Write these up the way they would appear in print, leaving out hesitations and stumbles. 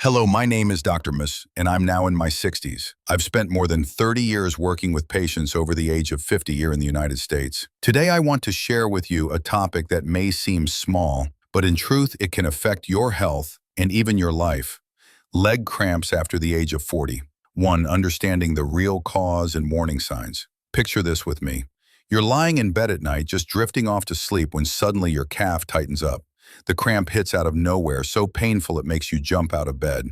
Hello, my name is Dr. Miss, and I'm now in my 60s. I've spent more than 30 years working with patients over the age of 50 here in the United States. Today, I want to share with you a topic that may seem small, but in truth, it can affect your health and even your life. Leg cramps after the age of 40. 1. Understanding the real cause and warning signs. Picture this with me. You're lying in bed at night, just drifting off to sleep when suddenly your calf tightens up. The cramp hits out of nowhere, so painful it makes you jump out of bed.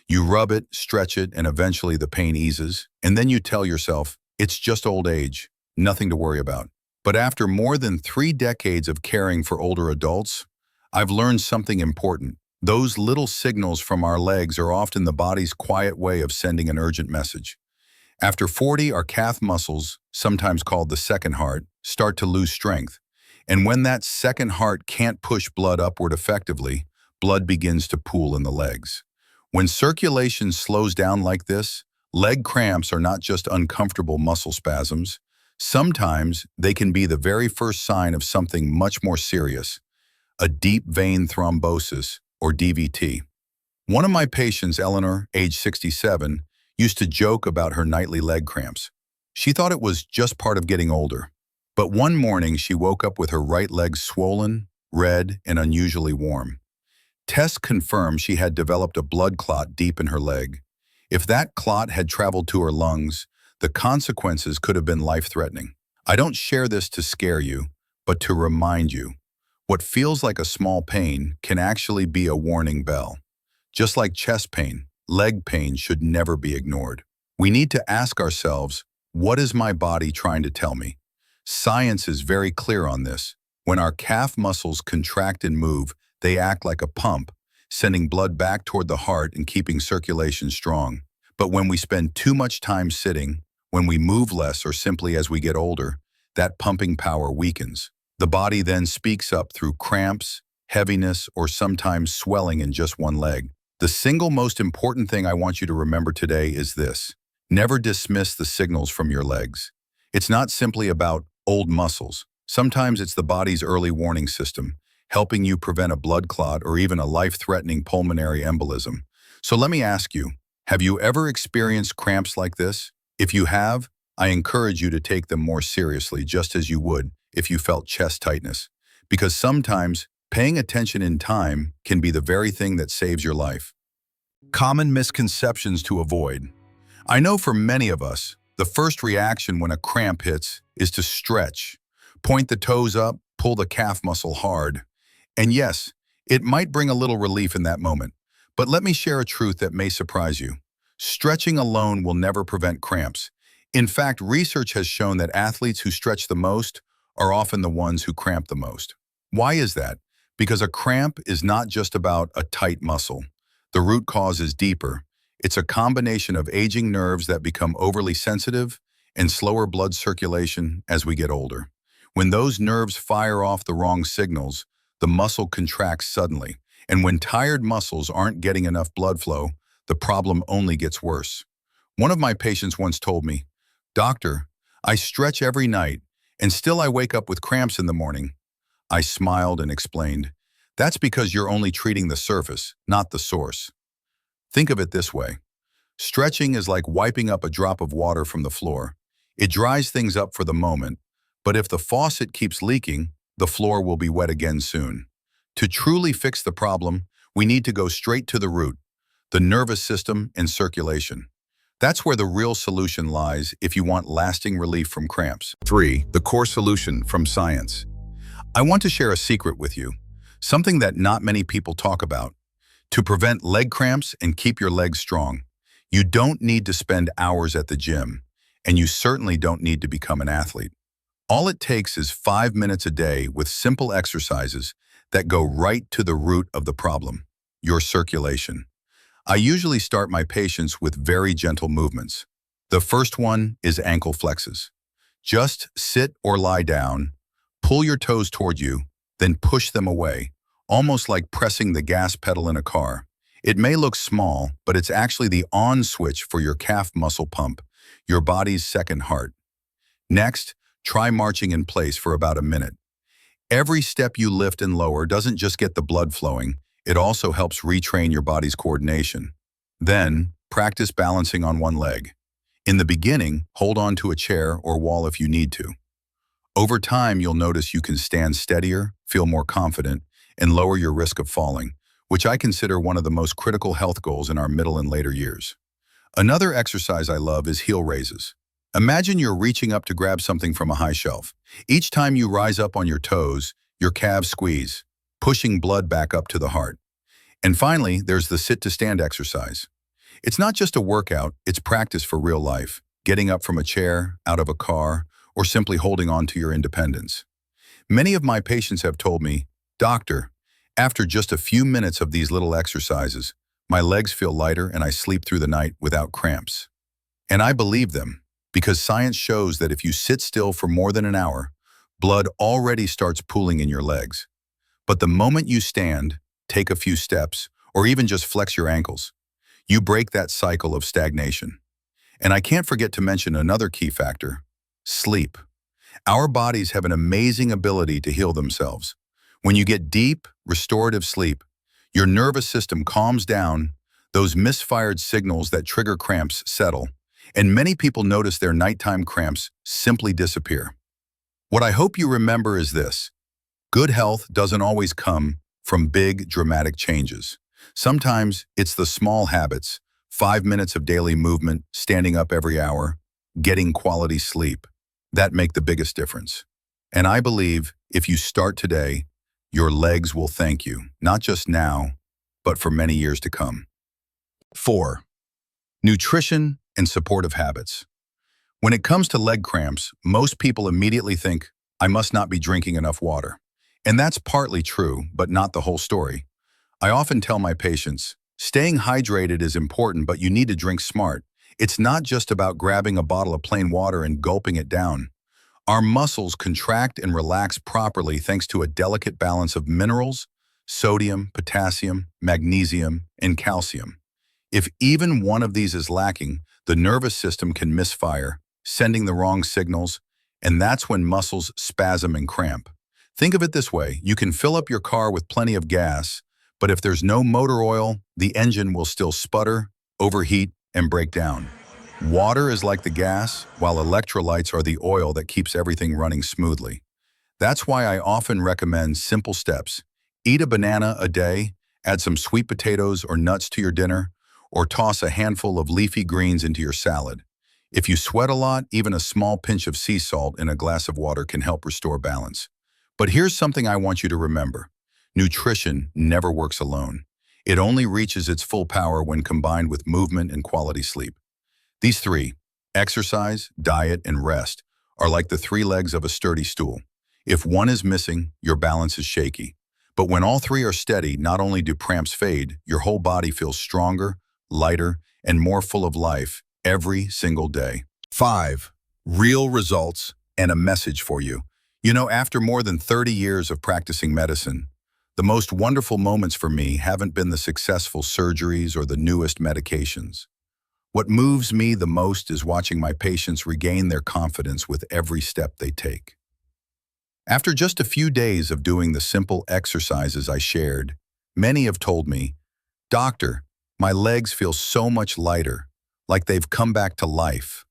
You rub it, stretch it, and eventually the pain eases. And then you tell yourself, it's just old age, nothing to worry about. But after more than 3 decades of caring for older adults, I've learned something important. Those little signals from our legs are often the body's quiet way of sending an urgent message. After 40, our calf muscles, sometimes called the second heart, start to lose strength. And when that second heart can't push blood upward effectively, blood begins to pool in the legs. When circulation slows down like this, leg cramps are not just uncomfortable muscle spasms. Sometimes they can be the very first sign of something much more serious, a deep vein thrombosis, or DVT. One of my patients, Eleanor, age 67, used to joke about her nightly leg cramps. She thought it was just part of getting older. But one morning, she woke up with her right leg swollen, red, and unusually warm. Tests confirmed she had developed a blood clot deep in her leg. If that clot had traveled to her lungs, the consequences could have been life-threatening. I don't share this to scare you, but to remind you. What feels like a small pain can actually be a warning bell. Just like chest pain, leg pain should never be ignored. We need to ask ourselves, what is my body trying to tell me? Science is very clear on this. When our calf muscles contract and move, they act like a pump, sending blood back toward the heart and keeping circulation strong. But when we spend too much time sitting, when we move less or simply as we get older, that pumping power weakens. The body then speaks up through cramps, heaviness, or sometimes swelling in just one leg. The single most important thing I want you to remember today is this. Never dismiss the signals from your legs. It's not simply about old muscles. Sometimes it's the body's early warning system, helping you prevent a blood clot or even a life-threatening pulmonary embolism. So let me ask you, have you ever experienced cramps like this? If you have, I encourage you to take them more seriously, just as you would if you felt chest tightness. Because sometimes paying attention in time can be the very thing that saves your life. Common misconceptions to avoid. I know for many of us, the first reaction when a cramp hits is to stretch. Point the toes up, pull the calf muscle hard. And yes, it might bring a little relief in that moment. But let me share a truth that may surprise you. Stretching alone will never prevent cramps. In fact, research has shown that athletes who stretch the most are often the ones who cramp the most. Why is that? Because a cramp is not just about a tight muscle. The root cause is deeper. It's a combination of aging nerves that become overly sensitive and slower blood circulation as we get older. When those nerves fire off the wrong signals, the muscle contracts suddenly. And when tired muscles aren't getting enough blood flow, the problem only gets worse. One of my patients once told me, "Doctor, I stretch every night, and still I wake up with cramps in the morning." I smiled and explained, "That's because you're only treating the surface, not the source." Think of it this way. Stretching is like wiping up a drop of water from the floor. It dries things up for the moment, but if the faucet keeps leaking, the floor will be wet again soon. To truly fix the problem, we need to go straight to the root, the nervous system and circulation. That's where the real solution lies if you want lasting relief from cramps. 3. The core solution from science. I want to share a secret with you, something that not many people talk about. To prevent leg cramps and keep your legs strong, you don't need to spend hours at the gym, and you certainly don't need to become an athlete. All it takes is 5 minutes a day with simple exercises that go right to the root of the problem, your circulation. I usually start my patients with very gentle movements. The first one is ankle flexes. Just sit or lie down, pull your toes toward you, then push them away, almost like pressing the gas pedal in a car. It may look small, but it's actually the on switch for your calf muscle pump, your body's second heart. Next, try marching in place for about a minute. Every step you lift and lower doesn't just get the blood flowing, It also helps retrain your body's coordination. Then, practice balancing on one leg. In the beginning, hold on to a chair or wall if you need to. Over time, you'll notice you can stand steadier, feel more confident, and lower your risk of falling, which I consider one of the most critical health goals in our middle and later years. Another exercise I love is heel raises. Imagine you're reaching up to grab something from a high shelf. Each time you rise up on your toes, your calves squeeze, pushing blood back up to the heart. And finally, there's the sit-to-stand exercise. It's not just a workout, it's practice for real life, getting up from a chair, out of a car, or simply holding on to your independence. Many of my patients have told me, "Doctor, after just a few minutes of these little exercises, my legs feel lighter and I sleep through the night without cramps." And I believe them, because science shows that if you sit still for more than an hour, blood already starts pooling in your legs. But the moment you stand, take a few steps, or even just flex your ankles, you break that cycle of stagnation. And I can't forget to mention another key factor: sleep. Our bodies have an amazing ability to heal themselves. When you get deep, restorative sleep, your nervous system calms down, those misfired signals that trigger cramps settle, and many people notice their nighttime cramps simply disappear. What I hope you remember is this: good health doesn't always come from big, dramatic changes. Sometimes it's the small habits: 5 minutes of daily movement, standing up every hour, getting quality sleep, that make the biggest difference. And I believe if you start today, your legs will thank you, not just now, but for many years to come. 4. Nutrition and supportive habits. When it comes to leg cramps, most people immediately think, "I must not be drinking enough water." And that's partly true, but not the whole story. I often tell my patients, staying hydrated is important, but you need to drink smart. It's not just about grabbing a bottle of plain water and gulping it down. Our muscles contract and relax properly thanks to a delicate balance of minerals, sodium, potassium, magnesium, and calcium. If even one of these is lacking, the nervous system can misfire, sending the wrong signals, and that's when muscles spasm and cramp. Think of it this way: you can fill up your car with plenty of gas, but if there's no motor oil, the engine will still sputter, overheat, and break down. Water is like the gas, while electrolytes are the oil that keeps everything running smoothly. That's why I often recommend simple steps. Eat a banana a day, add some sweet potatoes or nuts to your dinner, or toss a handful of leafy greens into your salad. If you sweat a lot, even a small pinch of sea salt in a glass of water can help restore balance. But here's something I want you to remember: nutrition never works alone. It only reaches its full power when combined with movement and quality sleep. These three, exercise, diet, and rest, are like the three legs of a sturdy stool. If one is missing, your balance is shaky. But when all three are steady, not only do cramps fade, your whole body feels stronger, lighter, and more full of life every single day. 5. Real results and a message for you. After more than 30 years of practicing medicine, the most wonderful moments for me haven't been the successful surgeries or the newest medications. What moves me the most is watching my patients regain their confidence with every step they take. After just a few days of doing the simple exercises I shared, many have told me, "Doctor, my legs feel so much lighter, like they've come back to life."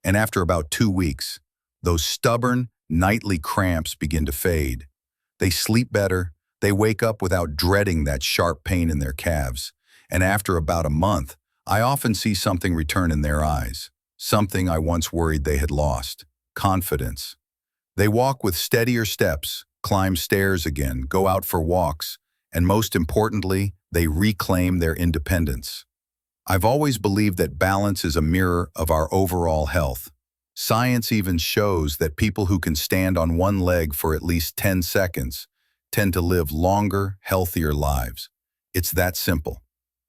And after about 2 weeks, those stubborn, nightly cramps begin to fade. They sleep better, they wake up without dreading that sharp pain in their calves, and after about a month, I often see something return in their eyes, something I once worried they had lost: confidence. They walk with steadier steps, climb stairs again, go out for walks, and most importantly, they reclaim their independence. I've always believed that balance is a mirror of our overall health. Science even shows that people who can stand on one leg for at least 10 seconds tend to live longer, healthier lives. It's that simple.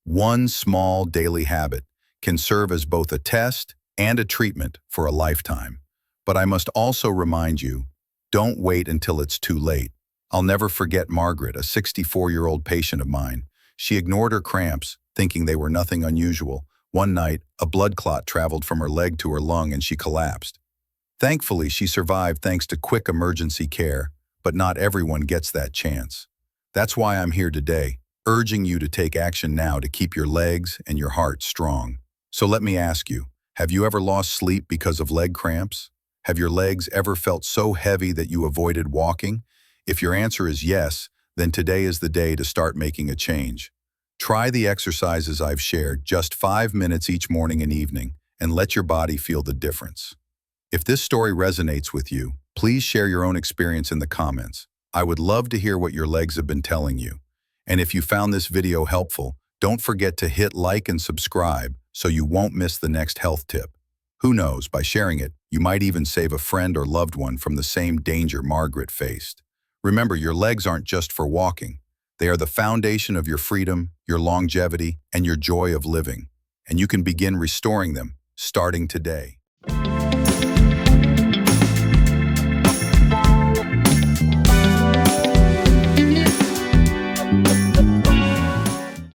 One small daily habit can serve as both a test and a treatment for a lifetime. But I must also remind you, don't wait until it's too late. I'll never forget Margaret, a 64-year-old patient of mine. She ignored her cramps, thinking they were nothing unusual. One night, a blood clot traveled from her leg to her lung and she collapsed. Thankfully, she survived thanks to quick emergency care, but not everyone gets that chance. That's why I'm here today, urging you to take action now to keep your legs and your heart strong. So let me ask you, have you ever lost sleep because of leg cramps? Have your legs ever felt so heavy that you avoided walking? If your answer is yes, then today is the day to start making a change. Try the exercises I've shared, just 5 minutes each morning and evening, and let your body feel the difference. If this story resonates with you, please share your own experience in the comments. I would love to hear what your legs have been telling you. And if you found this video helpful, don't forget to hit like and subscribe so you won't miss the next health tip. Who knows, by sharing it, you might even save a friend or loved one from the same danger Margaret faced. Remember, your legs aren't just for walking. They are the foundation of your freedom, your longevity, and your joy of living. And you can begin restoring them, starting today.